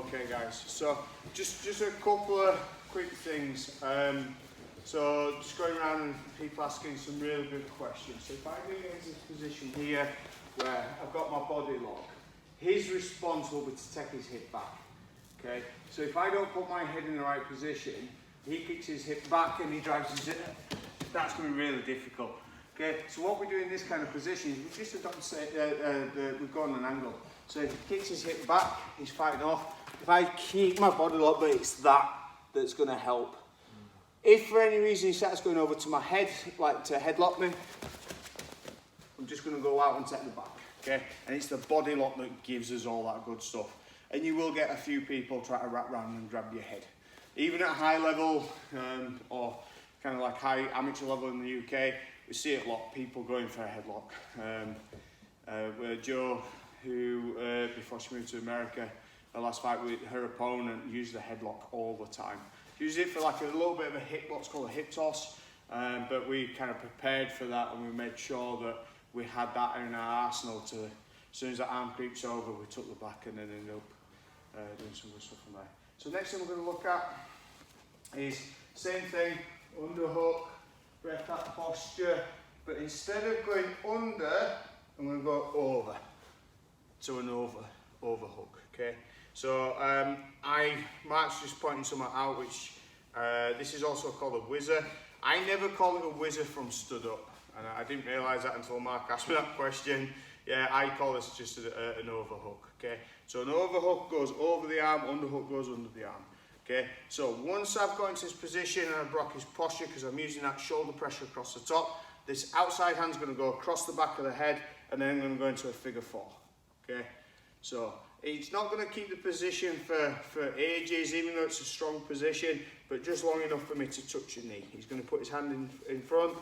Okay guys, so just a couple of quick things. So just going around and people asking some really good questions. So if I do get into this position here where I've got my body lock, his response will be to take his hip back. Okay, so if I don't put my head in the right position, he kicks his hip back and he drives his hip. That's going to be really difficult. Okay, so what we do in this kind of position is we just adopt, we go on an angle. So if he kicks his hip back, he's fighting off. If I keep my body lock, but it's that's going to help. If for any reason he starts going over to my head, like to headlock me, I'm just going to go out and take the back. Okay, and it's the body lock that gives us all that good stuff. And you will get a few people try to wrap around and grab your head. Even at high level or kind of like high amateur level in the UK, we see it a lot, people going for a headlock. Joe, who before she moved to America, her last fight with her opponent used the headlock all the time. Used it for like a little bit of a hip, what's called a hip toss, but we kind of prepared for that and we made sure that we had that in our arsenal to, as soon as that arm creeps over, we took the back and then ended up doing some good stuff from there. So next thing we're going to look at is same thing, underhook, break that posture, but instead of going under, I'm going to go over to an overhook. Okay, so Mark's just pointing something out, which this is also called a whizzer. I never call it a whizzer from stood up, and I didn't realise that until Mark asked me that question. Yeah, I call this just an overhook. Okay, so an overhook goes over the arm, underhook goes under the arm. Okay, so once I've got into this position and I've brought his posture, because I'm using that shoulder pressure across the top, this outside hand's going to go across the back of the head, and then I'm going to go into a figure four. Okay, so it's not going to keep the position for ages, even though it's a strong position, but just long enough for me to touch your knee. He's going to put his hand in front,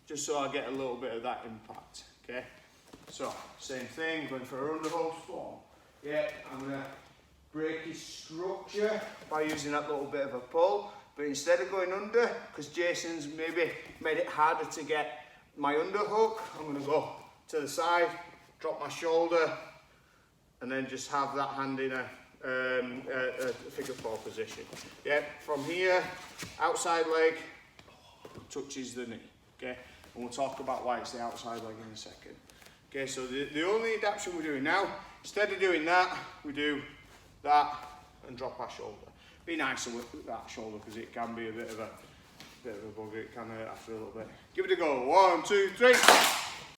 just so I get a little bit of that impact. Okay, so same thing, going for an underhook form. Yeah, I'm going to break his structure by using that little bit of a pull, but instead of going under, because Jason's maybe made it harder to get my underhook, I'm going to go to the side, drop my shoulder, and then just have that hand in a figure four position. Yeah, from here, outside leg touches the knee. Okay, and we'll talk about why it's the outside leg in a second. Okay, so the only adaptation we're doing now, instead of doing that, we do that and drop our shoulder. Be nicer with that shoulder, because it can be a bit of a bugger. It can hurt after a little bit. Give it a go. 1, 2, 3.